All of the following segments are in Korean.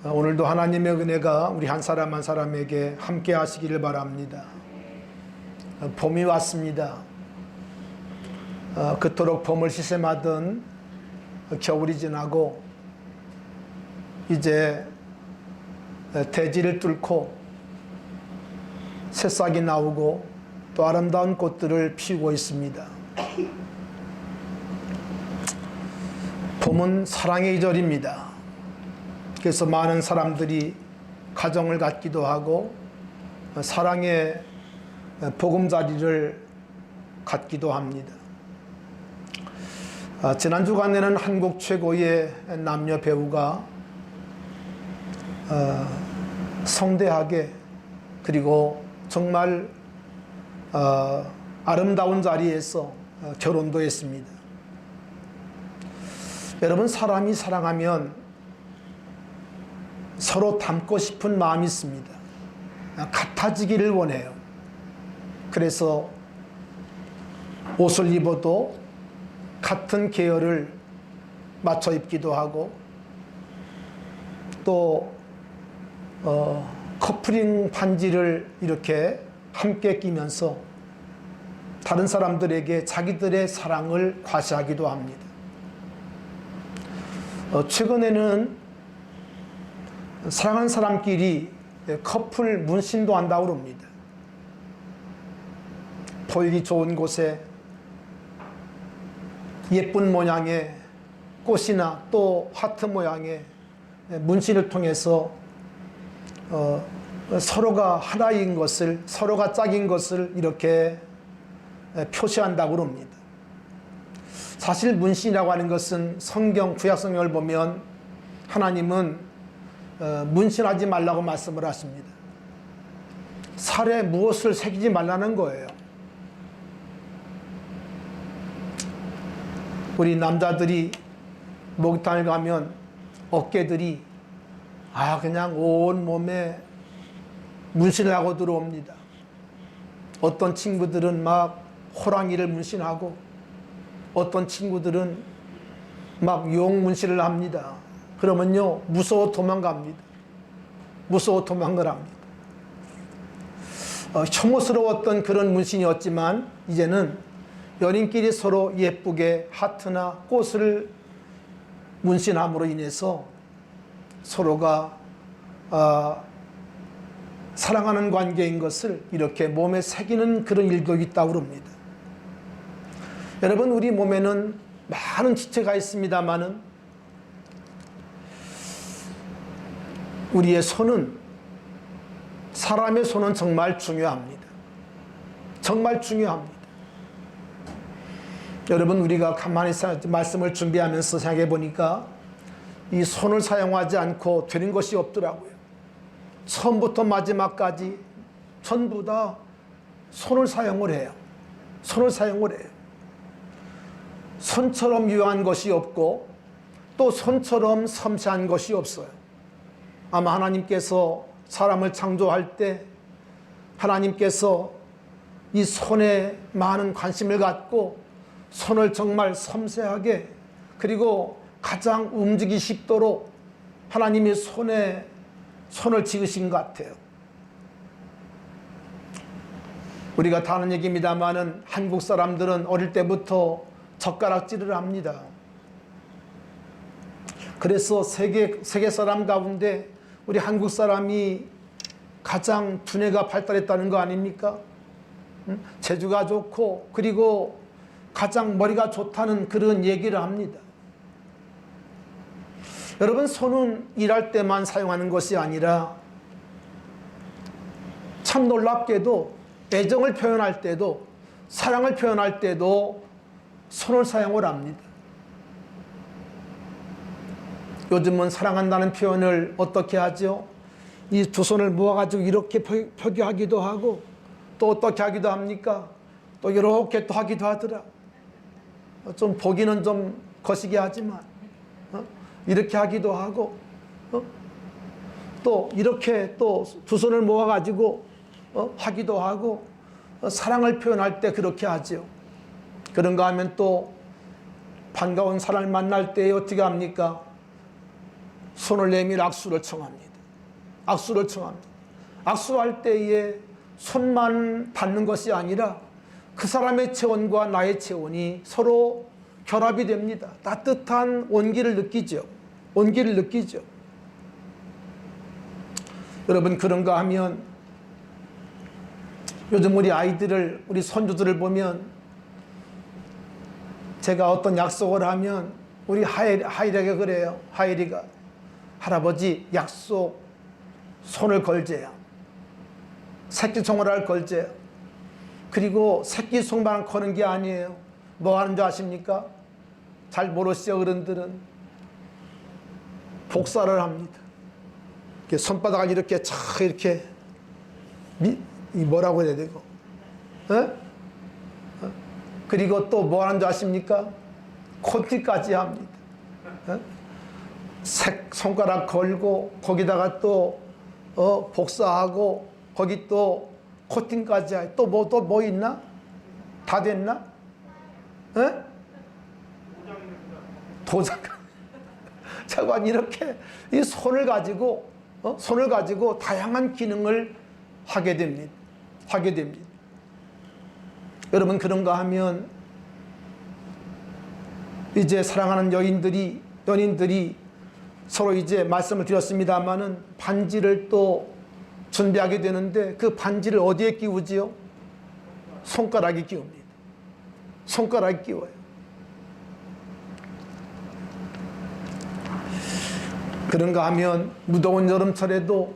오늘도 하나님의 은혜가 우리 한 사람 한 사람에게 함께 하시기를 바랍니다. 봄이 왔습니다. 그토록 봄을 시샘하던 겨울이 지나고 이제 대지를 뚫고 새싹이 나오고 또 아름다운 꽃들을 피우고 있습니다. 봄은 사랑의 계절입니다. 그래서 많은 사람들이 가정을 갖기도 하고 사랑의 보금자리를 갖기도 합니다. 지난 주간에는 한국 최고의 남녀 배우가 성대하게 그리고 정말 아름다운 자리에서 결혼도 했습니다. 여러분, 사람이 사랑하면 서로 닮고 싶은 마음이 있습니다. 같아지기를 원해요. 그래서 옷을 입어도 같은 계열을 맞춰 입기도 하고 또 커플링 반지를 이렇게 함께 끼면서 다른 사람들에게 자기들의 사랑을 과시하기도 합니다. 최근에는 사랑하는 사람끼리 커플 문신도 한다고 합니다. 보이기 좋은 곳에 예쁜 모양의 꽃이나 또 하트 모양의 문신을 통해서 서로가 하나인 것을, 서로가 짝인 것을 이렇게 표시한다고 합니다. 사실 문신이라고 하는 것은 성경, 구약성경을 보면 하나님은 문신하지 말라고 말씀을 하십니다. 살에 무엇을 새기지 말라는 거예요. 우리 남자들이 목욕탕을 가면 어깨들이 그냥 온 몸에 문신을 하고 들어옵니다. 어떤 친구들은 막 호랑이를 문신하고 어떤 친구들은 막 용 문신을 합니다. 그러면요, 무서워 도망갑니다. 무서워 도망을 합니다. 혐오스러웠던 그런 문신이었지만 이제는 연인끼리 서로 예쁘게 하트나 꽃을 문신함으로 인해서 서로가 사랑하는 관계인 것을 이렇게 몸에 새기는 그런 일도 있다고 합니다. 여러분, 우리 몸에는 많은 지체가 있습니다마는 우리의 손은, 사람의 손은 정말 중요합니다. 정말 중요합니다. 여러분, 우리가 가만히 말씀을 준비하면서 생각해 보니까 이 손을 사용하지 않고 되는 것이 없더라고요. 처음부터 마지막까지 전부 다 손을 사용을 해요. 손을 사용을 해요. 손처럼 유용한 것이 없고 또 손처럼 섬세한 것이 없어요. 아마 하나님께서 사람을 창조할 때 하나님께서 이 손에 많은 관심을 갖고 손을 정말 섬세하게 그리고 가장 움직이기 쉽도록 하나님이 손을 지으신 것 같아요. 우리가 다 아는 얘기입니다마는 한국 사람들은 어릴 때부터 젓가락질을 합니다. 그래서 세계 사람 가운데 우리 한국 사람이 가장 두뇌가 발달했다는 거 아닙니까? 재주가 좋고 그리고 가장 머리가 좋다는 그런 얘기를 합니다. 여러분, 손은 일할 때만 사용하는 것이 아니라 참 놀랍게도 애정을 표현할 때도 사랑을 표현할 때도 손을 사용을 합니다. 요즘은 사랑한다는 표현을 어떻게 하죠? 이 두 손을 모아가지고 이렇게 표기하기도 하고 또 어떻게 하기도 합니까? 또 이렇게 또 하기도 하더라. 좀 보기는 좀 거시기 하지만 이렇게 하기도 하고 또 이렇게 또 두 손을 모아가지고 하기도 하고 사랑을 표현할 때 그렇게 하죠. 그런가 하면 또 반가운 사람을 만날 때 어떻게 합니까? 손을 내밀어 악수를 청합니다. 악수를 청합니다. 악수할 때에 손만 닿는 것이 아니라 그 사람의 체온과 나의 체온이 서로 결합이 됩니다. 따뜻한 온기를 느끼죠. 온기를 느끼죠. 여러분, 그런가 하면 요즘 우리 아이들을, 우리 손주들을 보면, 제가 어떤 약속을 하면 우리 하일이가 그래요. 하일이가, 할아버지 약속 손을 걸재요. 새끼손가락을 걸재요. 그리고 새끼손가락 거는 게 아니에요. 뭐 하는 줄 아십니까? 잘 모르시죠, 어른들은? 복사를 합니다. 손바닥을 이렇게 착 이렇게 뭐라고 해야 되고, 그리고 또 뭐 하는 줄 아십니까? 코팅까지 합니다. 손가락 걸고 거기다가 또 복사하고 거기 또 코팅까지 해. 또 뭐 있나? 다 됐나? 도장. 자관 이렇게 이 손을 가지고 다양한 기능을 하게 됩니다. 여러분, 그런가 하면 이제 사랑하는 연인들이 서로 이제 말씀을 드렸습니다마는 반지를 또 준비하게 되는데 그 반지를 어디에 끼우지요? 손가락에 끼웁니다. 손가락에 끼워요. 그런가 하면 무더운 여름철에도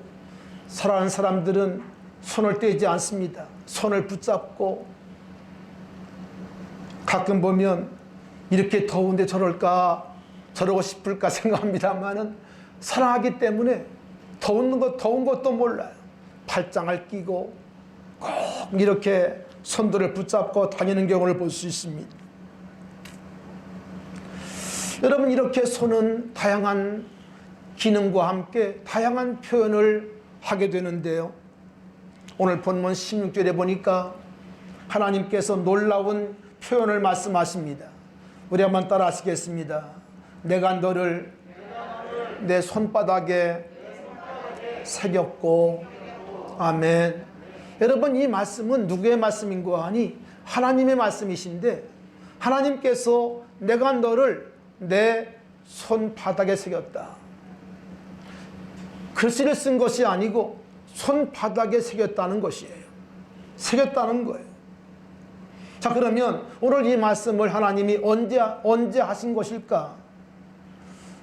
사랑하는 사람들은 손을 떼지 않습니다. 손을 붙잡고, 가끔 보면 이렇게 더운데 저러고 싶을까 생각합니다만은 사랑하기 때문에 더운 것도 몰라요. 팔짱을 끼고 꼭 이렇게 손들을 붙잡고 다니는 경우를 볼 수 있습니다. 여러분, 이렇게 손은 다양한 기능과 함께 다양한 표현을 하게 되는데요. 오늘 본문 16절에 보니까 하나님께서 놀라운 표현을 말씀하십니다. 우리 한번 따라 하시겠습니다. 내가 너를 내 손바닥에 새겼고. 아멘. 여러분, 이 말씀은 누구의 말씀인고 하니 하나님의 말씀이신데, 하나님께서 내가 너를 내 손바닥에 새겼다. 글씨를 쓴 것이 아니고 손바닥에 새겼다는 것이에요. 새겼다는 거예요. 자, 그러면 오늘 이 말씀을 하나님이 언제 하신 것일까?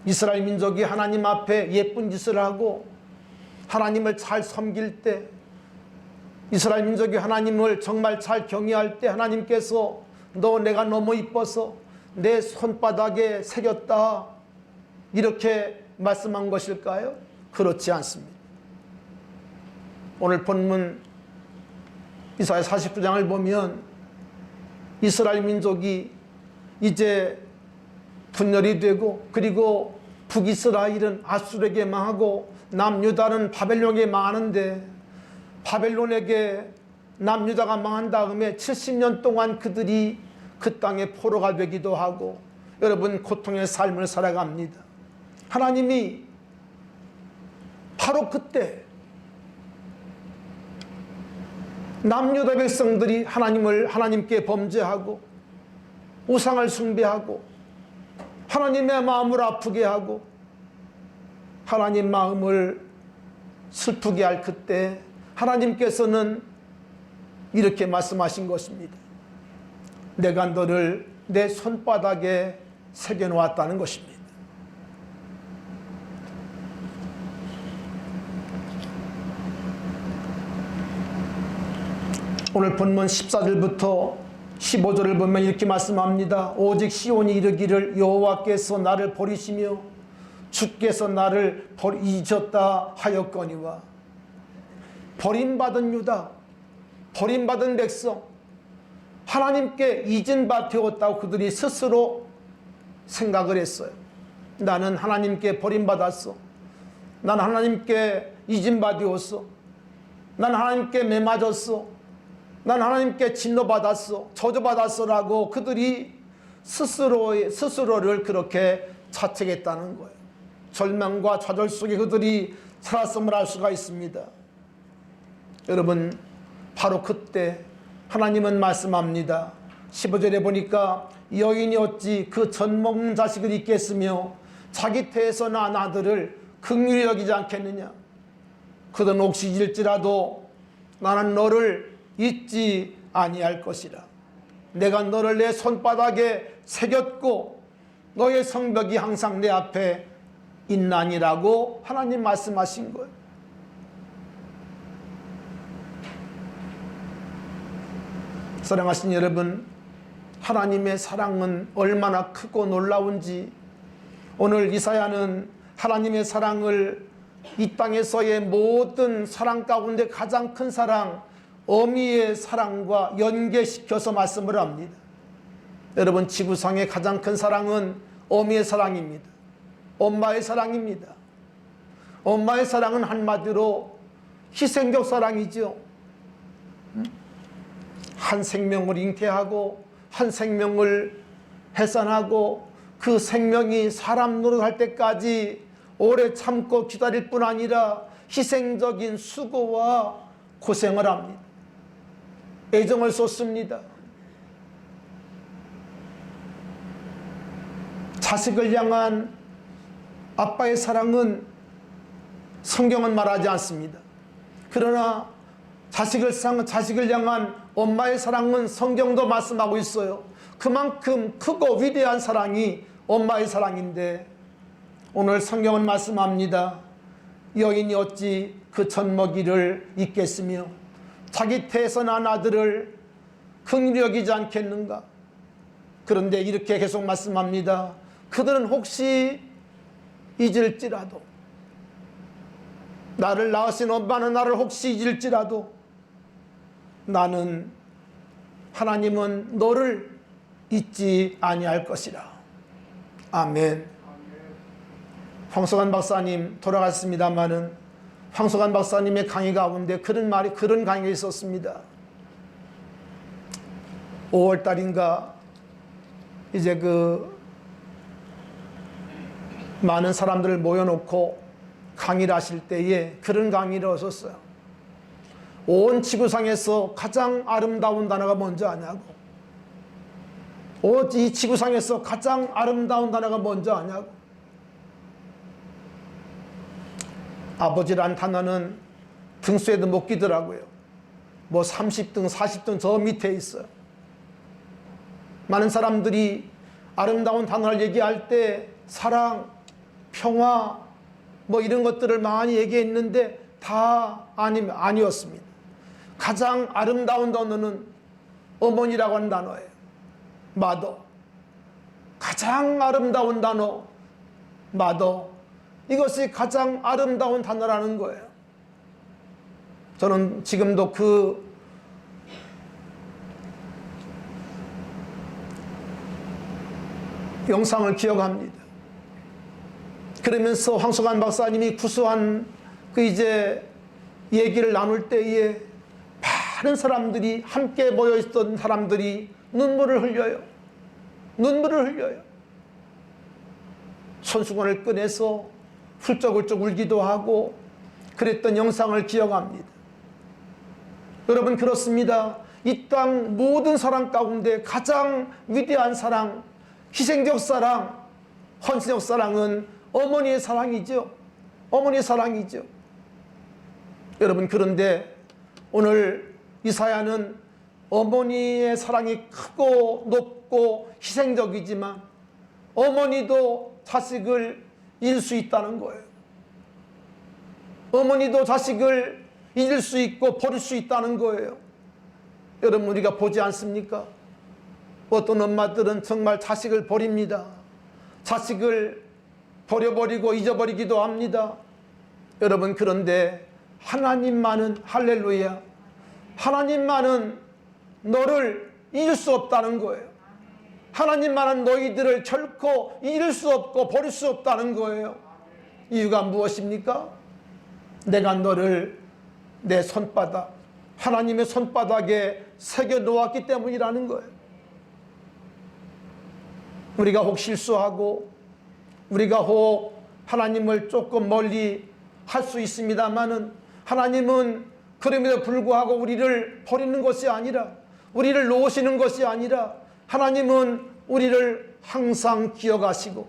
이스라엘 민족이 하나님 앞에 예쁜 짓을 하고 하나님을 잘 섬길 때, 이스라엘 민족이 하나님을 정말 잘 경외할 때 하나님께서 내가 너무 이뻐서 내 손바닥에 새겼다, 이렇게 말씀한 것일까요? 그렇지 않습니다. 오늘 본문 이사야 49장을 보면 이스라엘 민족이 이제 분열이 되고, 그리고 북이스라엘은 아수르에게 망하고 남유다는 바벨론에게 망하는데, 바벨론에게 남유다가 망한 다음에 70년 동안 그들이 그 땅의 포로가 되기도 하고, 여러분, 고통의 삶을 살아갑니다. 하나님이 바로 그때 남유다 백성들이 하나님께 범죄하고 우상을 숭배하고 하나님의 마음을 아프게 하고 하나님 마음을 슬프게 할 그때 하나님께서는 이렇게 말씀하신 것입니다. 내가 너를 내 손바닥에 새겨놓았다는 것입니다. 오늘 본문 14절부터 15절을 보면 이렇게 말씀합니다. 오직 시온이 이르기를 여호와께서 나를 버리시며 주께서 나를 잊었다 하였거니와. 버림받은 유다, 버림받은 백성, 하나님께 잊은 바 되었다고 그들이 스스로 생각을 했어요. 나는 하나님께 버림받았어. 난 하나님께 잊은 바 되었어. 난 하나님께 매맞았어. 난 하나님께 진노받았어, 저주받았어라고 그들이 스스로를 그렇게 자책했다는 거예요. 절망과 좌절 속에 그들이 살았음을 알 수가 있습니다. 여러분, 바로 그때 하나님은 말씀합니다. 15절에 보니까 여인이 어찌 그 젖먹는 자식을 잊겠으며 자기 태에서 낳은 아들을 긍휼히 여기지 않겠느냐. 그들은 혹시 잊을지라도 나는 너를 잊지 아니할 것이라. 내가 너를 내 손바닥에 새겼고 너의 성벽이 항상 내 앞에 있나니라고 하나님 말씀하신 거예요. 사랑하신 여러분, 하나님의 사랑은 얼마나 크고 놀라운지 오늘 이사야는 하나님의 사랑을 이 땅에서의 모든 사랑 가운데 가장 큰 사랑, 어미의 사랑과 연계시켜서 말씀을 합니다. 여러분, 지구상의 가장 큰 사랑은 어미의 사랑입니다. 엄마의 사랑입니다. 엄마의 사랑은 한마디로 희생적 사랑이죠. 한 생명을 잉태하고 한 생명을 해산하고 그 생명이 사람 노릇할 때까지 오래 참고 기다릴 뿐 아니라 희생적인 수고와 고생을 합니다. 애정을 쏟습니다. 자식을 향한 아빠의 사랑은 성경은 말하지 않습니다. 그러나 자식을 향한 엄마의 사랑은 성경도 말씀하고 있어요. 그만큼 크고 위대한 사랑이 엄마의 사랑인데 오늘 성경은 말씀합니다. 여인이 어찌 그 젖먹이를 잊겠으며 자기 태에서 난 아들을 긍휼히 여기지 않겠는가. 그런데 이렇게 계속 말씀합니다. 그들은 혹시 잊을지라도, 나를 낳으신 엄마는 나를 혹시 잊을지라도 나는, 하나님은 너를 잊지 아니할 것이라. 아멘. 황석환 박사님 돌아갔습니다마는 황석환 박사님의 강의 가운데 그런 강의가 있었습니다. 5월달인가 이제 많은 사람들을 모여놓고 강의를 하실 때에 그런 강의를 하셨어요. 온 지구상에서 가장 아름다운 단어가 뭔지 아냐고. 이 지구상에서 가장 아름다운 단어가 뭔지 아냐고. 아버지란 단어는 등수에도 못 끼더라고요. 뭐 30등, 40등 저 밑에 있어요. 많은 사람들이 아름다운 단어를 얘기할 때 사랑, 평화 뭐 이런 것들을 많이 얘기했는데 다 아니었습니다. 가장 아름다운 단어는 어머니라고 하는 단어예요. 마더. 가장 아름다운 단어 마더. 이것이 가장 아름다운 단어라는 거예요. 저는 지금도 그 영상을 기억합니다. 그러면서 황석환 박사님이 구수한 이제 얘기를 나눌 때에 많은 사람들이, 함께 모여있던 사람들이 눈물을 흘려요. 눈물을 흘려요. 손수건을 꺼내서 훌쩍훌쩍 울기도 하고 그랬던 영상을 기억합니다. 여러분, 그렇습니다. 이 땅 모든 사랑 가운데 가장 위대한 사랑, 희생적 사랑, 헌신적 사랑은 어머니의 사랑이죠. 어머니의 사랑이죠. 여러분, 그런데 오늘 이사야는 어머니의 사랑이 크고 높고 희생적이지만 어머니도 자식을 잊을 수 있다는 거예요. 어머니도 자식을 잊을 수 있고 버릴 수 있다는 거예요. 여러분, 우리가 보지 않습니까? 어떤 엄마들은 정말 자식을 버립니다. 자식을 버려버리고 잊어버리기도 합니다. 여러분, 그런데 하나님만은, 할렐루야, 하나님만은 너를 잊을 수 없다는 거예요. 하나님만은 너희들을 결코 잊을 수 없고 버릴 수 없다는 거예요. 이유가 무엇입니까? 내가 너를 내 손바닥, 하나님의 손바닥에 새겨 놓았기 때문이라는 거예요. 우리가 혹 실수하고, 우리가 혹 하나님을 조금 멀리 할 수 있습니다마는 하나님은 그럼에도 불구하고 우리를 버리는 것이 아니라, 우리를 놓으시는 것이 아니라, 하나님은 우리를 항상 기억하시고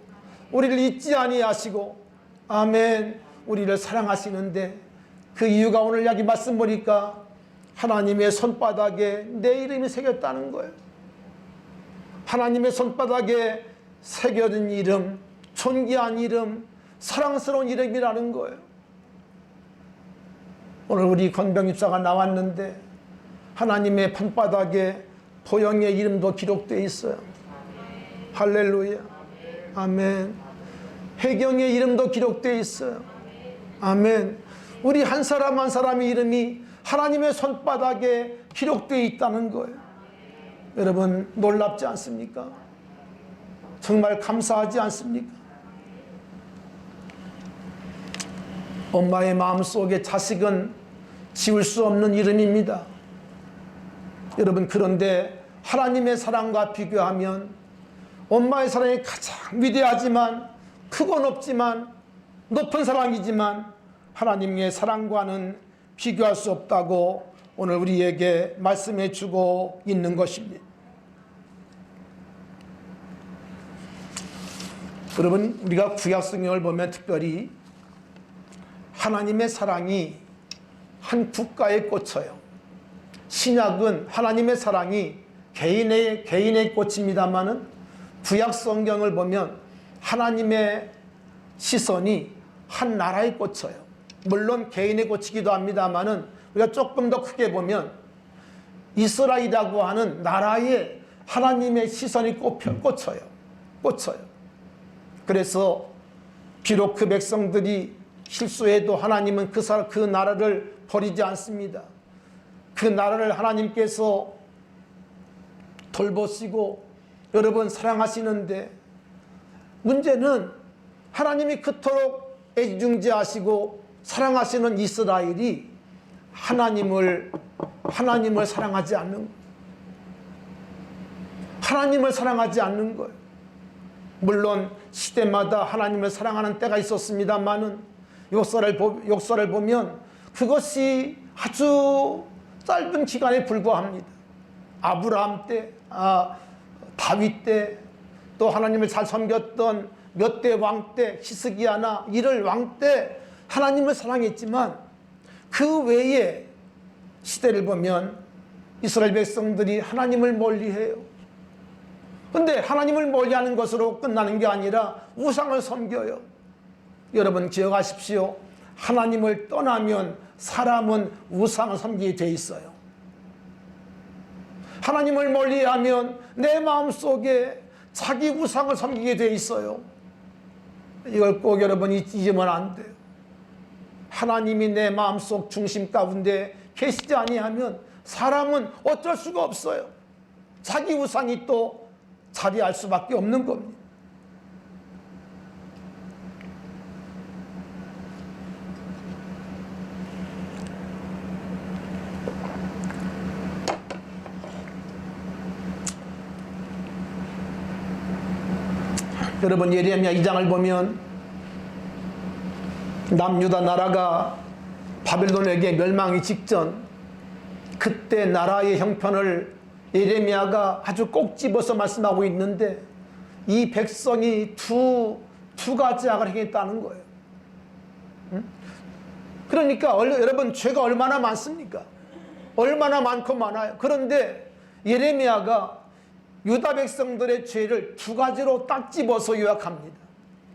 우리를 잊지 아니하시고, 아멘, 우리를 사랑하시는데, 그 이유가 오늘 여기 말씀 보니까 하나님의 손바닥에 내 이름이 새겼다는 거예요. 하나님의 손바닥에 새겨진 이름, 존귀한 이름, 사랑스러운 이름이라는 거예요. 오늘 우리 건병입사가 나왔는데 하나님의 손바닥에 보영의 이름도 기록되어 있어요. 할렐루야. 아멘. 혜경의 이름도 기록되어 있어요. 아멘. 우리 한 사람 한 사람의 이름이 하나님의 손바닥에 기록되어 있다는 거예요. 여러분, 놀랍지 않습니까? 정말 감사하지 않습니까? 엄마의 마음속에 자식은 지울 수 없는 이름입니다. 여러분, 그런데 하나님의 사랑과 비교하면 엄마의 사랑이 가장 위대하지만, 크고 높지만, 높은 사랑이지만 하나님의 사랑과는 비교할 수 없다고 오늘 우리에게 말씀해 주고 있는 것입니다. 여러분, 우리가 구약 성경을 보면 특별히 하나님의 사랑이 한 국가에 꽂혀요. 신약은 하나님의 사랑이 개인의 꽃입니다마는 구약 성경을 보면 하나님의 시선이 한 나라에 꽂혀요. 물론 개인의 꽃이기도 합니다마는 우리가 조금 더 크게 보면 이스라엘이라고 하는 나라에 하나님의 시선이 꽂혀요. 그래서 비록 그 백성들이 실수해도 하나님은 그 나라를 버리지 않습니다. 그 나라를 하나님께서 돌보시고 여러분 사랑하시는데, 문제는 하나님이 그토록 애중지하시고 사랑하시는 이스라엘이 하나님을 사랑하지 않는, 하나님을 사랑하지 않는 거예요. 물론 시대마다 하나님을 사랑하는 때가 있었습니다만은 역사를 보면 그것이 아주 짧은 기간에 불과합니다. 아브라함 때, 다윗 때, 또 하나님을 잘 섬겼던 몇 대 왕 때, 히스기야나 이럴 왕 때 하나님을 사랑했지만, 그 외에 시대를 보면 이스라엘 백성들이 하나님을 멀리해요. 근데 하나님을 멀리하는 것으로 끝나는 게 아니라 우상을 섬겨요. 여러분 기억하십시오. 하나님을 떠나면 사람은 우상을 섬기게 돼 있어요. 하나님을 멀리하면 내 마음속에 자기 우상을 섬기게 돼 있어요. 이걸 꼭 여러분이 잊으면 안 돼요. 하나님이 내 마음속 중심 가운데 계시지 아니하면 사람은 어쩔 수가 없어요. 자기 우상이 또 자리할 수밖에 없는 겁니다. 여러분 예레미야 2장을 보면 남유다 나라가 바벨론에게 멸망이 직전, 그때 나라의 형편을 예레미야가 아주 꼭 집어서 말씀하고 있는데, 이 백성이 두 가지 악을 행했다는 거예요. 그러니까 여러분 죄가 얼마나 많습니까? 얼마나 많고 많아요. 그런데 예레미야가 유다 백성들의 죄를 두 가지로 딱 집어서 요약합니다.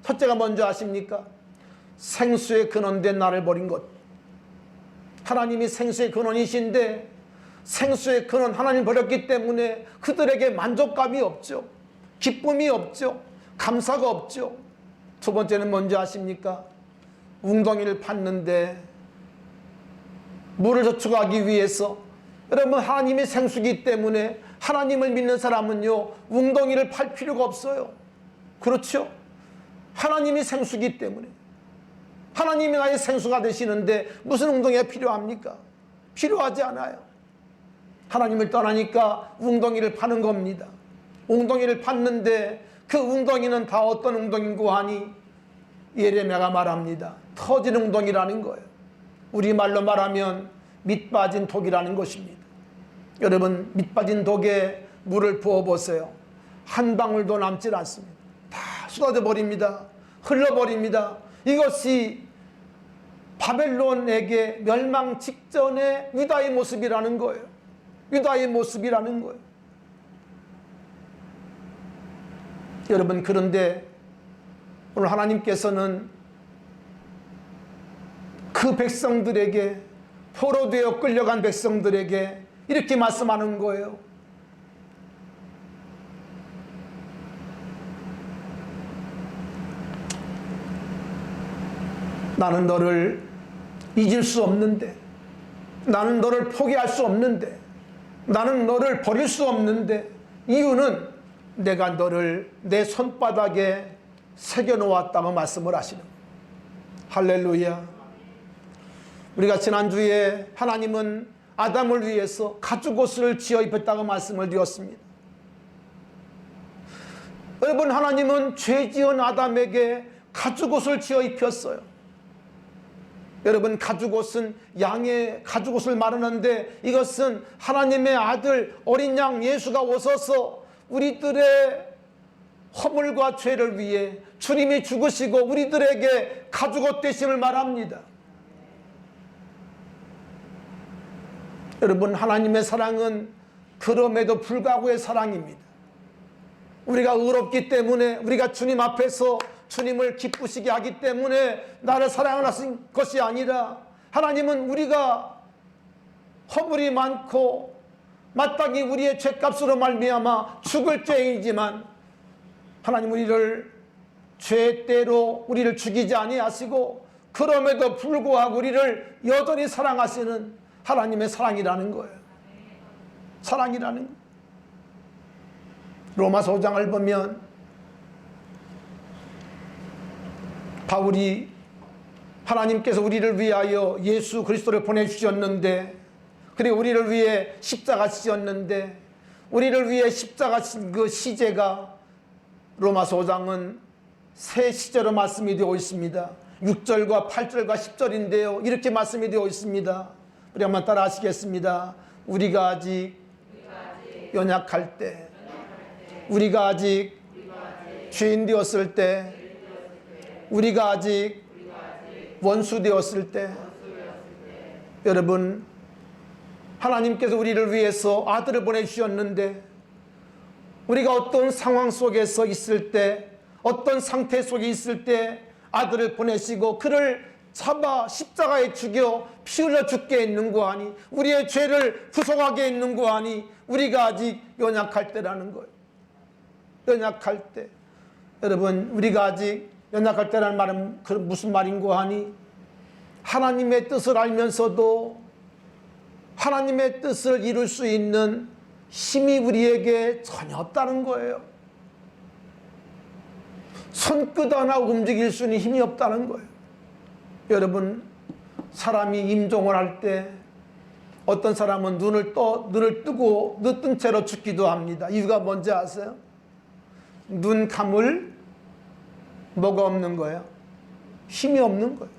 첫째가 뭔지 아십니까? 생수의 근원된 나를 버린 것. 하나님이 생수의 근원이신데 생수의 근원 하나님 버렸기 때문에 그들에게 만족감이 없죠. 기쁨이 없죠. 감사가 없죠. 두 번째는 뭔지 아십니까? 웅덩이를 팠는데 물을 저축하기 위해서, 여러분 하나님이 생수기 때문에 하나님을 믿는 사람은요 웅덩이를 팔 필요가 없어요. 그렇죠? 하나님이 생수기 때문에, 하나님이 나의 생수가 되시는데 무슨 웅덩이가 필요합니까? 필요하지 않아요. 하나님을 떠나니까 웅덩이를 파는 겁니다. 웅덩이를 팠는데 그 웅덩이는 다 어떤 웅덩이고 하니 예레미야가 말합니다. 터지는 동이라는 거예요. 우리말로 말하면 밑 빠진 독이라는 것입니다. 여러분, 밑 빠진 독에 물을 부어보세요. 한 방울도 남질 않습니다. 다 쏟아져 버립니다. 흘러버립니다. 이것이 바벨론에게 멸망 직전의 유다의 모습이라는 거예요. 유다의 모습이라는 거예요. 여러분, 그런데 오늘 하나님께서는 그 백성들에게, 포로되어 끌려간 백성들에게 이렇게 말씀하는 거예요. 나는 너를 잊을 수 없는데, 나는 너를 포기할 수 없는데, 나는 너를 버릴 수 없는데, 이유는 내가 너를 내 손바닥에 새겨놓았다고 말씀을 하시는 거예요. 할렐루야. 우리가 지난주에 하나님은 아담을 위해서 가죽옷을 지어 입혔다고 말씀을 드렸습니다. 여러분, 하나님은 죄 지은 아담에게 가죽옷을 지어 입혔어요. 여러분, 가죽옷은 양의 가죽옷을 말하는데, 이것은 하나님의 아들 어린 양 예수가 오셔서 우리들의 허물과 죄를 위해 주님이 죽으시고 우리들에게 가죽옷 되심을 말합니다. 여러분, 하나님의 사랑은 그럼에도 불구하고의 사랑입니다. 우리가 의롭기 때문에, 우리가 주님 앞에서 주님을 기쁘시게 하기 때문에 나를 사랑하신 것이 아니라, 하나님은 우리가 허물이 많고 마땅히 우리의 죄값으로 말미암아 죽을 죄이지만, 하나님 우리를 죄대로 우리를 죽이지 아니하시고 그럼에도 불구하고 우리를 여전히 사랑하시는 하나님의 사랑이라는 거예요. 사랑이라는 거예요. 로마서 5장을 보면 바울이 하나님께서 우리를 위하여 예수 그리스도를 보내주셨는데, 그리고 우리를 위해 십자가 지셨는데, 우리를 위해 십자가 그 시제가 로마서 5장은 세 시제로 말씀이 되어 있습니다. 6절과 8절과 10절인데요. 이렇게 말씀이 되어 있습니다. 우리 한번 따라 하시겠습니다. 우리가 아직 연약할 때, 우리가 아직 죄인 되었을 때, 우리가 아직 원수 되었을 때, 여러분, 하나님께서 우리를 위해서 아들을 보내주셨는데, 우리가 어떤 상황 속에서 있을 때, 어떤 상태 속에 있을 때 아들을 보내시고 그를 잡아 십자가에 죽여 피 흘려 죽게 있는고 하니, 우리의 죄를 구속하게 있는고 하니, 우리가 아직 연약할 때라는 거예요. 연약할 때. 여러분, 우리가 아직 연약할 때라는 말은 무슨 말인고 하니, 하나님의 뜻을 알면서도 하나님의 뜻을 이룰 수 있는 힘이 우리에게 전혀 없다는 거예요. 손끝 하나 움직일 수 있는 힘이 없다는 거예요. 여러분, 사람이 임종을 할 때 어떤 사람은 눈을 뜨고 뜬 채로 죽기도 합니다. 이유가 뭔지 아세요? 눈 감을 뭐가 없는 거예요? 힘이 없는 거예요.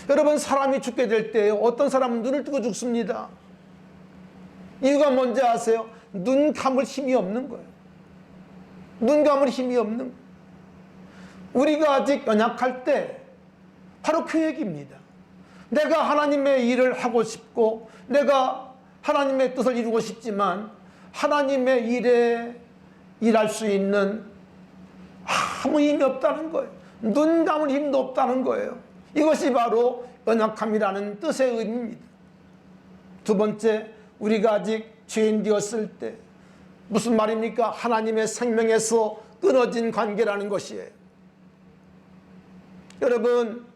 여러분, 사람이 죽게 될 때 어떤 사람은 눈을 뜨고 죽습니다. 이유가 뭔지 아세요? 눈 감을 힘이 없는 거예요. 눈 감을 힘이 없는 거예요. 우리가 아직 연약할 때 바로 그 얘기입니다. 내가 하나님의 일을 하고 싶고 내가 하나님의 뜻을 이루고 싶지만 하나님의 일에 일할 수 있는 아무 힘이 없다는 거예요. 눈 감을 힘도 없다는 거예요. 이것이 바로 연약함이라는 뜻의 의미입니다. 두 번째, 우리가 아직 죄인 되었을 때, 무슨 말입니까? 하나님의 생명에서 끊어진 관계라는 것이에요. 여러분,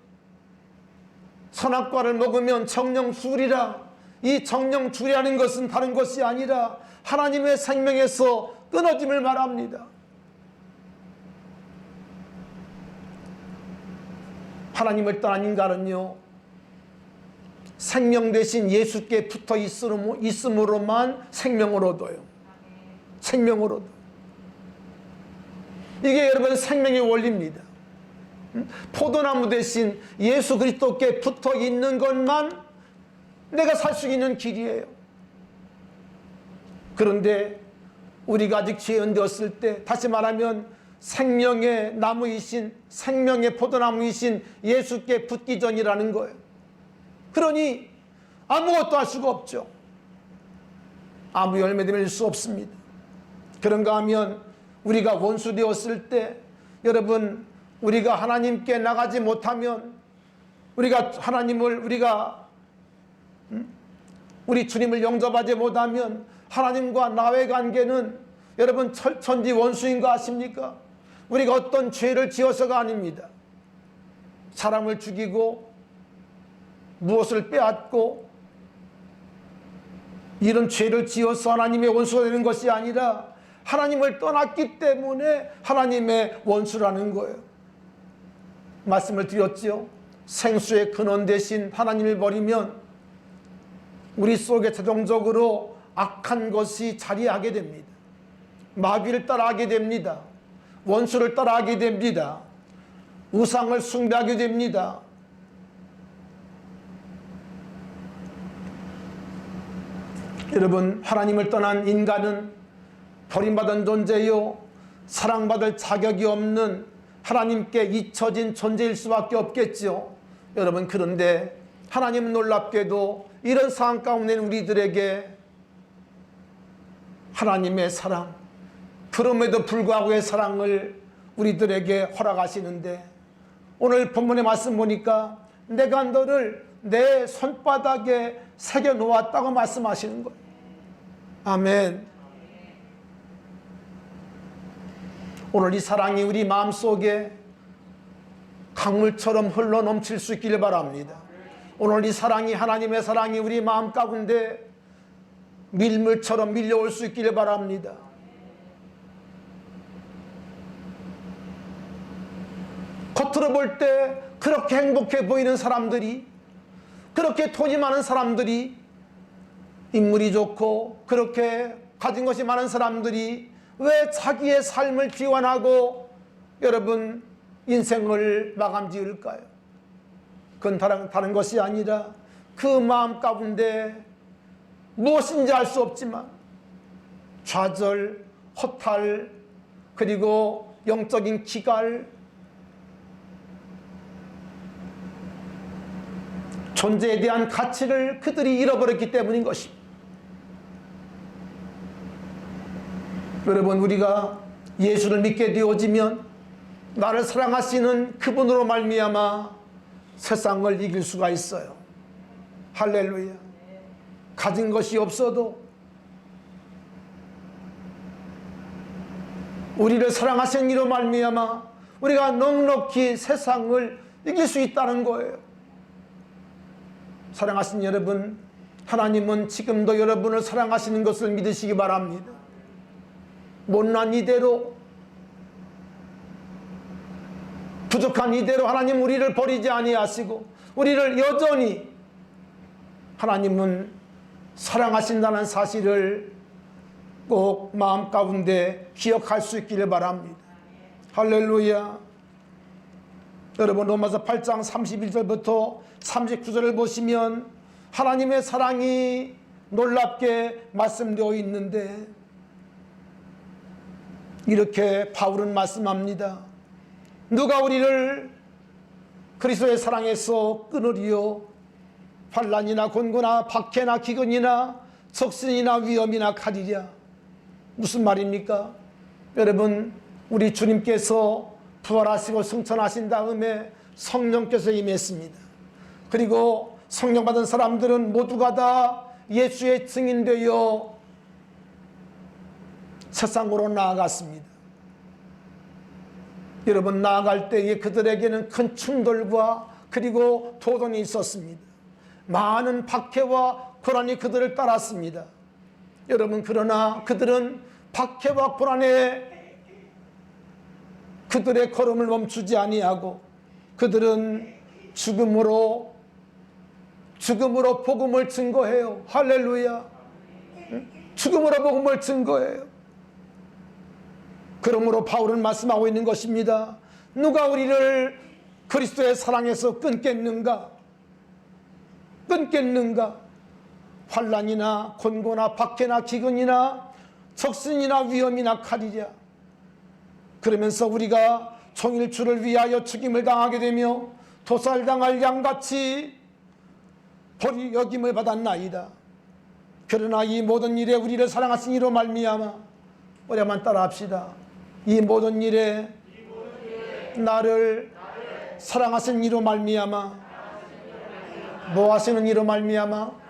선악과를 먹으면 정령 죽으리라. 이 정령 죽으리라는 것은 다른 것이 아니라 하나님의 생명에서 끊어짐을 말합니다. 하나님을 떠난 인간은요, 생명 대신 예수께 붙어 있음으로만 생명을 얻어요. 생명을 얻어요. 이게 여러분 생명의 원리입니다. 포도나무 대신 예수 그리스도께 붙어 있는 것만 내가 살 수 있는 길이에요. 그런데 우리가 아직 죄인되었을 때, 다시 말하면 생명의 나무이신, 생명의 포도나무이신 예수께 붙기 전이라는 거예요. 그러니 아무것도 할 수가 없죠. 아무 열매도 맺을 수 없습니다. 그런가 하면 우리가 원수 되었을 때, 여러분, 우리가 하나님께 나가지 못하면, 우리가 하나님을, 우리 주님을 영접하지 못하면 하나님과 나의 관계는 여러분 천지 원수인 거 아십니까? 우리가 어떤 죄를 지어서가 아닙니다. 사람을 죽이고 무엇을 빼앗고 이런 죄를 지어서 하나님의 원수가 되는 것이 아니라 하나님을 떠났기 때문에 하나님의 원수라는 거예요. 말씀을 드렸죠. 생수의 근원 대신 하나님을 버리면 우리 속에 자동적으로 악한 것이 자리하게 됩니다. 마귀를 따라하게 됩니다. 원수를 따라하게 됩니다. 우상을 숭배하게 됩니다. 여러분, 하나님을 떠난 인간은 버림받은 존재요, 사랑받을 자격이 없는 하나님께 잊혀진 존재일 수밖에 없겠죠. 여러분, 그런데 하나님은 놀랍게도 이런 상황 가운데 우리들에게 하나님의 사랑, 그럼에도 불구하고의 사랑을 우리들에게 허락하시는데, 오늘 본문의 말씀 보니까 내가 너를 내 손바닥에 새겨 놓았다고 말씀하시는 거예요. 아멘. 오늘 이 사랑이 우리 마음속에 강물처럼 흘러 넘칠 수 있기를 바랍니다. 오늘 이 사랑이, 하나님의 사랑이 우리 마음 가운데 밀물처럼 밀려올 수 있기를 바랍니다. 겉으로 볼 때 그렇게 행복해 보이는 사람들이, 그렇게 돈이 많은 사람들이, 인물이 좋고 그렇게 가진 것이 많은 사람들이 왜 자기의 삶을 비관하고 여러분 인생을 마감 지을까요? 그건 다른 것이 아니라 그 마음 가운데 무엇인지 알 수 없지만 좌절, 허탈, 그리고 영적인 기갈, 존재에 대한 가치를 그들이 잃어버렸기 때문인 것입니다. 여러분, 우리가 예수를 믿게 되어지면 나를 사랑하시는 그분으로 말미암아 세상을 이길 수가 있어요. 할렐루야. 가진 것이 없어도 우리를 사랑하시는 이로 말미암아 우리가 넉넉히 세상을 이길 수 있다는 거예요. 사랑하신 여러분, 하나님은 지금도 여러분을 사랑하시는 것을 믿으시기 바랍니다. 못난 이대로, 부족한 이대로 하나님 우리를 버리지 아니하시고 우리를 여전히 하나님은 사랑하신다는 사실을 꼭 마음 가운데 기억할 수 있기를 바랍니다. 할렐루야. 여러분, 로마서 8장 31절부터 39절을 보시면 하나님의 사랑이 놀랍게 말씀되어 있는데, 이렇게 바울은 말씀합니다. 누가 우리를 그리스도의 사랑에서 끊으리요? 환난이나 곤고나 박해나 기근이나 적신이나 위험이나 칼이랴. 무슨 말입니까? 여러분, 우리 주님께서 부활하시고 승천하신 다음에 성령께서 임했습니다. 그리고 성령 받은 사람들은 모두가 다 예수의 증인되어 세상으로 나아갔습니다. 여러분, 나아갈 때에 그들에게는 큰 충돌과 그리고 도전이 있었습니다. 많은 박해와 고난이 그들을 따랐습니다. 여러분, 그러나 그들은 박해와 고난에 그들의 걸음을 멈추지 아니하고 그들은 죽음으로 복음을 증거해요. 할렐루야. 죽음으로 복음을 증거해요. 그러므로 바울은 말씀하고 있는 것입니다. 누가 우리를 그리스도의 사랑에서 끊겠는가? 끊겠는가? 환난이나 곤고나 박해나 기근이나 적신이나 위험이나 칼이랴. 그러면서 우리가 종일 주를 위하여 죽임을 당하게 되며 도살당할 양같이 버리 여김을 받았나이다. 그러나 이 모든 일에 우리를 사랑하신 이로 말미암아, 우리만 따라합시다. 이 모든 일에 나를 사랑하신 이로 말미암아, 뭐 하시는 이로 말미암아?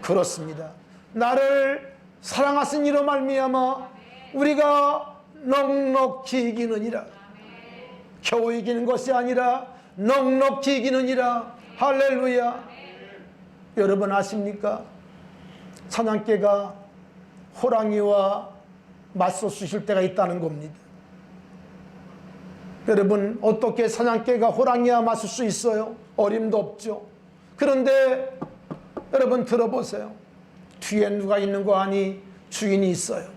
그렇습니다. 나를 사랑하신 이로 말미암아 우리가 넉넉히 이기느니라. 겨우 이기는 것이 아니라 넉넉히 이기느니라. 할렐루야. 여러분 아십니까? 사냥개가 호랑이와 맞서 쑤실 때가 있다는 겁니다. 여러분, 어떻게 사냥개가 호랑이와 맞설 수 있어요? 어림도 없죠. 그런데 여러분 들어보세요. 뒤에 누가 있는 거 아니? 주인이 있어요.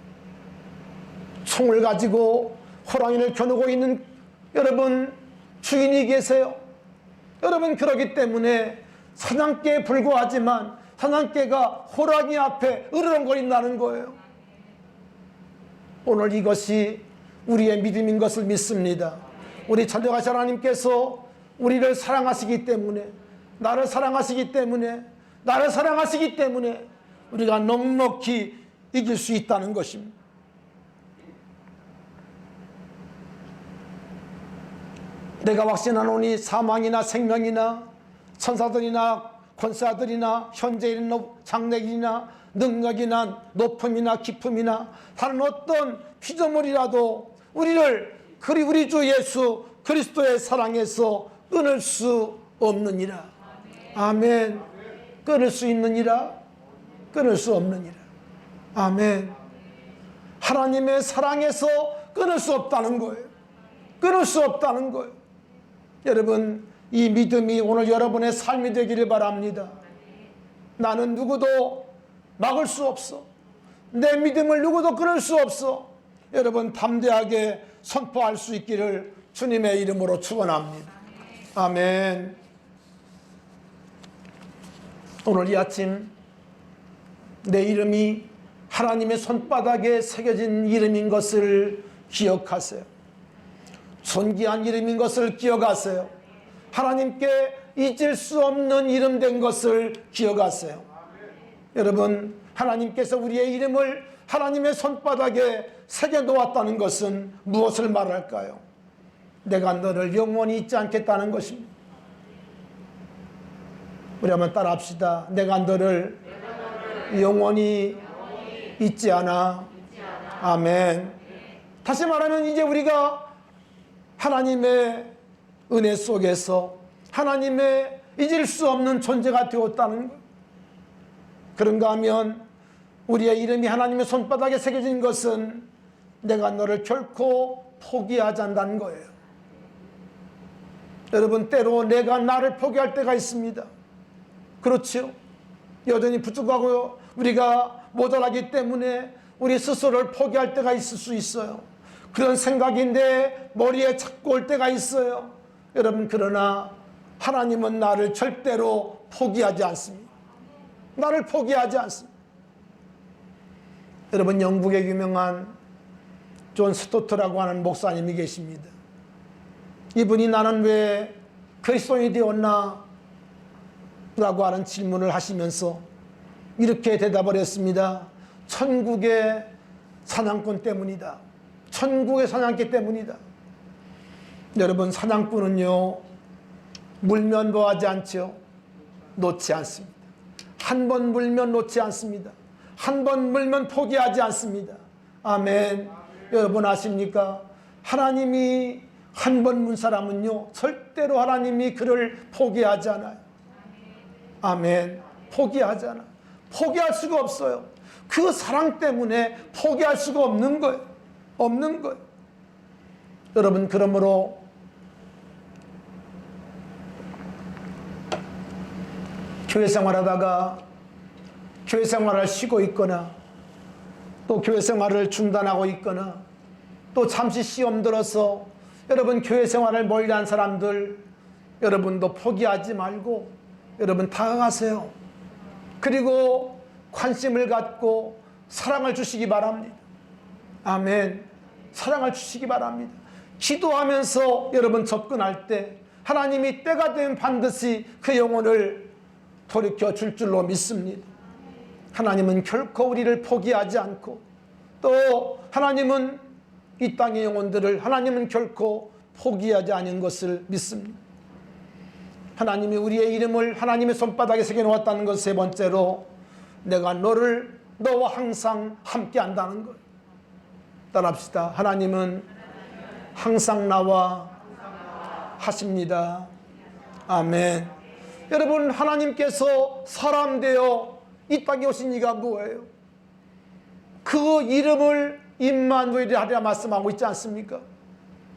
총을 가지고 호랑이를 겨누고 있는 여러분 주인이 계세요. 여러분, 그러기 때문에 사냥개에 불과하지만 사냥개가 호랑이 앞에 으르렁거린다는 거예요. 오늘 이것이 우리의 믿음인 것을 믿습니다. 우리 전능하신 하나님께서 우리를 사랑하시기 때문에, 나를 사랑하시기 때문에, 나를 사랑하시기 때문에 우리가 넉넉히 이길 수 있다는 것입니다. 내가 확신하노니 사망이나 생명이나 천사들이나 권사들이나 현재일이나 장래일이나 능력이나 높음이나 깊음이나 다른 어떤 피조물이라도 우리를 우리 주 예수 그리스도의 사랑에서 끊을 수 없느니라. 아멘. 끊을 수 있느니라. 끊을 수 없느니라. 아멘. 하나님의 사랑에서 끊을 수 없다는 거예요. 끊을 수 없다는 거예요. 여러분, 이 믿음이 오늘 여러분의 삶이 되기를 바랍니다. 나는 누구도 막을 수 없어. 내 믿음을 누구도 끊을 수 없어. 여러분, 담대하게 선포할 수 있기를 주님의 이름으로 축원합니다. 아멘. 오늘 이 아침 내 이름이 하나님의 손바닥에 새겨진 이름인 것을 기억하세요. 존귀한 이름인 것을 기억하세요. 하나님께 잊을 수 없는 이름 된 것을 기억하세요. 여러분, 하나님께서 우리의 이름을 하나님의 손바닥에 새겨 놓았다는 것은 무엇을 말할까요? 내가 너를 영원히 잊지 않겠다는 것입니다. 우리 한번 따라합시다. 내가 너를 영원히 잊지 않아. 아멘. 다시 말하면 이제 우리가 하나님의 은혜 속에서 하나님의 잊을 수 없는 존재가 되었다는 것. 그런가 하면 우리의 이름이 하나님의 손바닥에 새겨진 것은 내가 너를 결코 포기하지 않는다는 거예요. 여러분, 때로 내가 나를 포기할 때가 있습니다. 그렇죠? 여전히 부족하고 우리가 모자라기 때문에 우리 스스로를 포기할 때가 있을 수 있어요. 그런 생각이 내 머리에 자꾸 올 때가 있어요. 여러분, 그러나 하나님은 나를 절대로 포기하지 않습니다. 나를 포기하지 않습니다. 여러분, 영국의 유명한 존 스토트라고 하는 목사님이 계십니다. 이분이 나는 왜 그리스도인이 되었나? 라고 하는 질문을 하시면서 이렇게 대답을 했습니다. 천국의 사냥꾼 때문이다. 천국의 사냥개 때문이다. 여러분, 사냥꾼은요, 물면 뭐하지 않죠? 놓지 않습니다. 한 번 물면 놓지 않습니다. 한 번 물면 포기하지 않습니다. 아멘. 여러분 아십니까? 하나님이 한 번 문 사람은요, 절대로 하나님이 그를 포기하지 않아요. 아멘. 포기하지 않아요. 포기할 수가 없어요. 그 사랑 때문에 포기할 수가 없는 거예요. 없는 거예요. 여러분, 그러므로 교회 생활하다가 교회 생활을 쉬고 있거나 또 교회 생활을 중단하고 있거나 또 잠시 시험 들어서 여러분 교회 생활을 멀리한 사람들, 여러분도 포기하지 말고 여러분 다가가세요. 그리고 관심을 갖고 사랑을 주시기 바랍니다. 아멘. 사랑을 주시기 바랍니다. 기도하면서 여러분 접근할 때 하나님이 때가 되면 반드시 그 영혼을 돌이켜 줄 줄로 믿습니다. 하나님은 결코 우리를 포기하지 않고, 또 하나님은 이 땅의 영혼들을 하나님은 결코 포기하지 않은 것을 믿습니다. 하나님이 우리의 이름을 하나님의 손바닥에 새겨놓았다는 것, 세 번째로 내가 너와 항상 함께 한다는 것. 따라합시다. 하나님은 항상 나와 하십니다. 아멘. 여러분, 하나님께서 사람 되어 이 땅에 오신 이가 뭐예요? 그 이름을 임마누엘이라 하리라 말씀하고 있지 않습니까?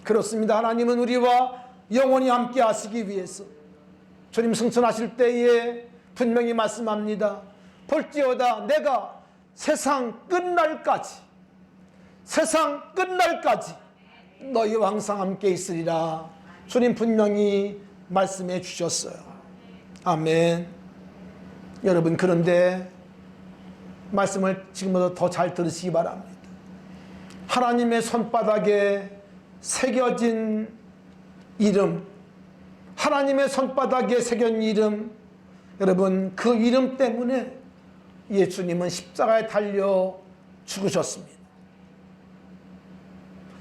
그렇습니다. 하나님은 우리와 영원히 함께 하시기 위해서 주님 승천하실 때에 분명히 말씀합니다. 볼지어다 내가 세상 끝날까지 너희와 항상 함께 있으리라. 주님 분명히 말씀해 주셨어요. 아멘. 여러분, 그런데 말씀을 지금보다 더 잘 들으시기 바랍니다. 하나님의 손바닥에 새겨진 이름, 하나님의 손바닥에 새긴 이름, 여러분 그 이름 때문에 예수님은 십자가에 달려 죽으셨습니다.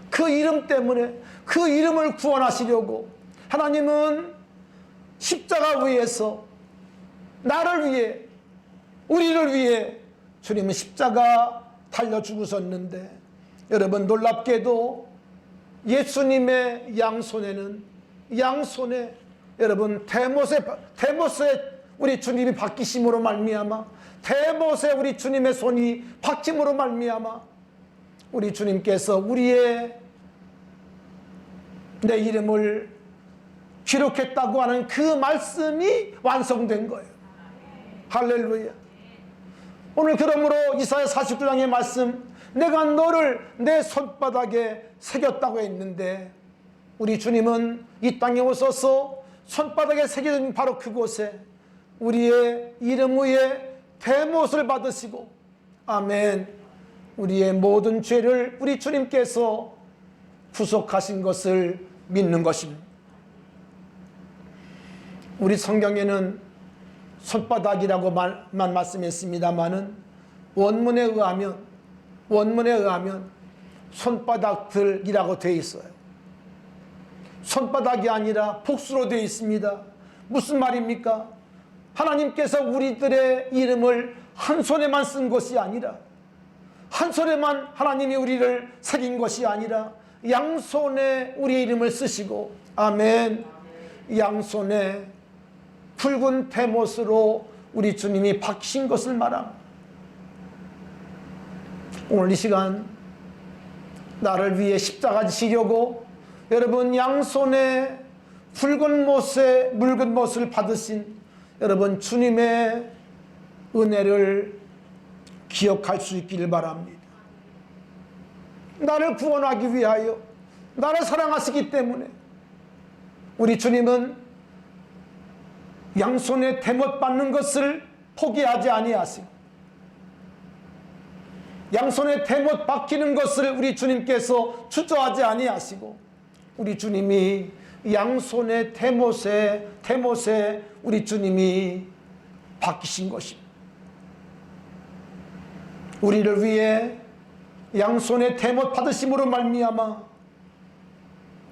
그 이름 때문에, 그 이름을 구원하시려고 하나님은 십자가 위에서 나를 위해, 우리를 위해 주님은 십자가 달려 죽으셨는데, 여러분 놀랍게도 예수님의 양손에 여러분 대못에 우리 주님이 박히심으로 말미암아, 대못에 우리 주님의 손이 박힘으로 말미암아 우리 주님께서 내 이름을 기록했다고 하는 그 말씀이 완성된 거예요. 할렐루야. 오늘 그러므로 이사야 49장의 말씀, 내가 너를 내 손바닥에 새겼다고 했는데, 우리 주님은 이 땅에 오셔서 손바닥에 새겨진 바로 그곳에 우리의 이름 위에 대못을 받으시고, 아멘, 우리의 모든 죄를 우리 주님께서 구속하신 것을 믿는 것입니다. 우리 성경에는 손바닥이라고만 말씀했습니다마는 원문에 의하면 손바닥들이라고 되어 있어요. 손바닥이 아니라 복수로 되어 있습니다. 무슨 말입니까? 하나님께서 우리들의 이름을 한 손에만 쓴 것이 아니라, 한 손에만 하나님이 우리를 새긴 것이 아니라 양손에 우리의 이름을 쓰시고, 아멘, 양손에 붉은 대못으로 우리 주님이 박히신 것을 말합니다. 오늘 이 시간 나를 위해 십자가 지시려고 여러분 양손에 붉은 못을 받으신 여러분 주님의 은혜를 기억할 수 있기를 바랍니다. 나를 구원하기 위하여, 나를 사랑하시기 때문에 우리 주님은 양손에 대못 받는 것을 포기하지 아니하시고, 양손에 대못 박히는 것을 우리 주님께서 주저하지 아니하시고, 우리 주님이 양손에 대못에 우리 주님이 박히신 것입니다. 우리를 위해 양손에 대못 받으심으로 말미암아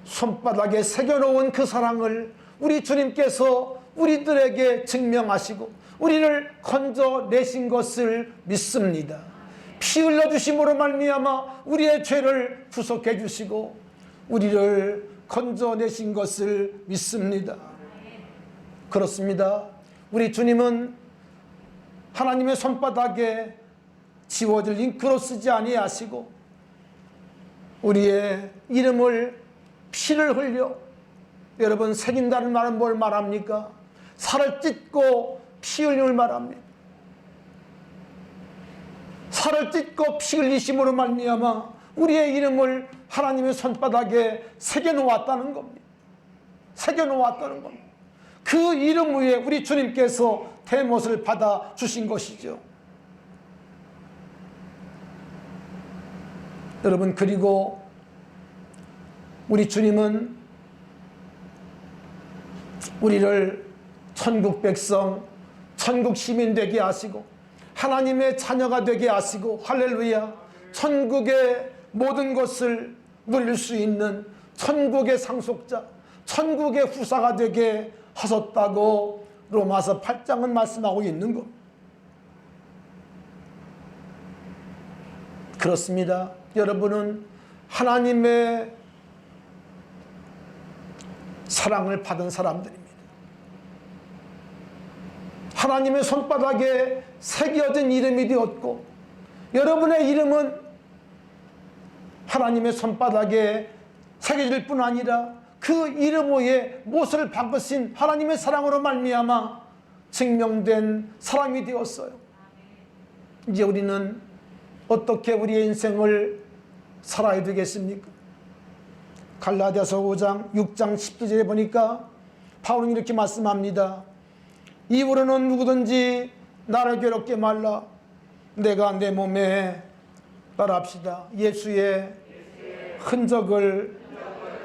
손바닥에 새겨놓은 그 사랑을 우리 주님께서 우리들에게 증명하시고 우리를 건져내신 것을 믿습니다. 피 흘려주심으로 말미암아 우리의 죄를 구속해 주시고 우리를 건져내신 것을 믿습니다. 그렇습니다. 우리 주님은 하나님의 손바닥에 지워질 잉크로 쓰지 아니하시고 우리의 이름을 피를 흘려, 여러분 새긴다는 말은 뭘 말합니까? 살을 찢고 피 흘림을 말합니다. 살을 찢고 피 흘리심으로 말미암아 우리의 이름을 하나님의 손바닥에 새겨놓았다는 겁니다. 새겨놓았다는 겁니다. 그 이름 위에 우리 주님께서 대못을 받아 주신 것이죠. 여러분, 그리고 우리 주님은 우리를 천국 백성, 천국 시민 되게 하시고 하나님의 자녀가 되게 하시고, 할렐루야, 천국의 모든 것을 누릴 수 있는 천국의 상속자, 천국의 후사가 되게 하셨다고 로마서 8장은 말씀하고 있는 것. 그렇습니다. 여러분은 하나님의 사랑을 받은 사람들입니다. 하나님의 손바닥에 새겨진 이름이 되었고, 여러분의 이름은 하나님의 손바닥에 새겨질 뿐 아니라 그 이름 위에 못을 박으신 하나님의 사랑으로 말미암아 증명된 사람이 되었어요. 이제 우리는 어떻게 우리의 인생을 살아야 되겠습니까? 갈라디아서 5장 6장 10절에 보니까 바울은 이렇게 말씀합니다. 이후로는 누구든지 나를 괴롭게 말라. 내가 내 몸에 따라합시다. 예수의 흔적을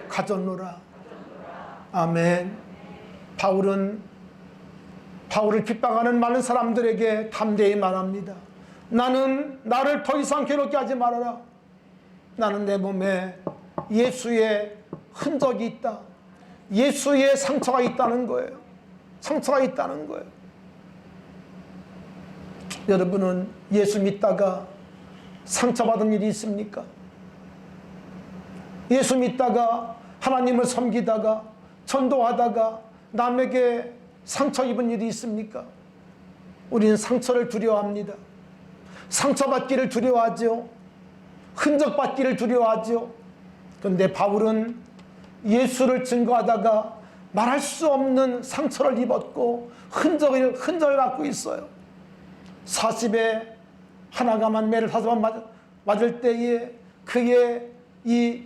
가졌노라. 아멘. 바울을 핍박하는 많은 사람들에게 담대히 말합니다. 나는 나를 더 이상 괴롭게 하지 말아라. 나는 내 몸에 예수의 흔적이 있다. 예수의 상처가 있다는 거예요. 상처가 있다는 거예요. 여러분은 예수 믿다가 상처받은 일이 있습니까? 예수 믿다가 하나님을 섬기다가 전도하다가 남에게 상처 입은 일이 있습니까? 우리는 상처를 두려워합니다. 상처받기를 두려워하죠. 흔적받기를 두려워하죠. 그런데 바울은 예수를 증거하다가 말할 수 없는 상처를 입었고 흔적을 갖고 있어요. 40에 하나가만 매를 40번 맞을 때에 그의 이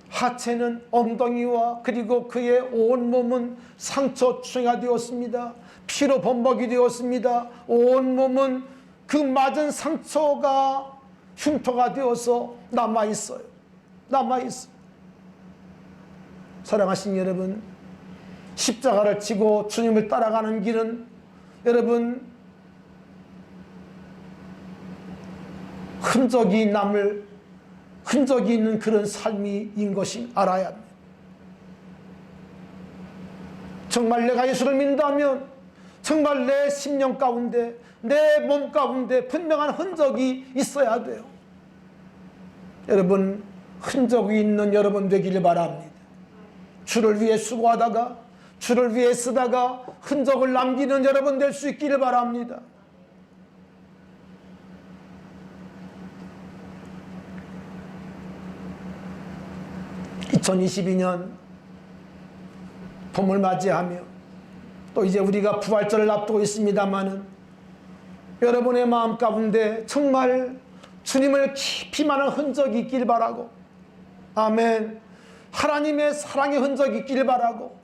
하체는 엉덩이와 그리고 그의 온 몸은 상처투성이가 되었습니다. 피로 범벅이 되었습니다. 온 몸은 그 맞은 상처가 흉터가 되어서 남아있어요. 남아있어요. 사랑하신 여러분, 십자가를 지고 주님을 따라가는 길은 여러분 흔적이 있는 그런 삶인 것이 알아야 합니다. 정말 내가 예수를 믿는다면 정말 내 심령 가운데 내 몸 가운데 분명한 흔적이 있어야 돼요. 여러분, 흔적이 있는 여러분 되기를 바랍니다. 주를 위해 수고하다가 주를 위해 쓰다가 흔적을 남기는 여러분 될 수 있기를 바랍니다. (2022년) 봄을 맞이하며 또 이제 우리가 부활절을 앞두고 있습니다마는 여러분의 마음 가운데 정말 주님을 깊이 많은 흔적이 있길 바라고, 아멘, 하나님의 사랑의 흔적이 있길 바라고,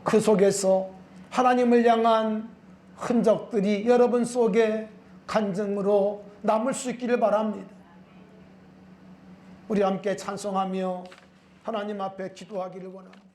그 속에서 하나님을 향한 흔적들이 여러분 속에 간증으로 남을 수 있기를 바랍니다. 우리 함께 찬송하며 하나님 앞에 기도하기를 원합니다.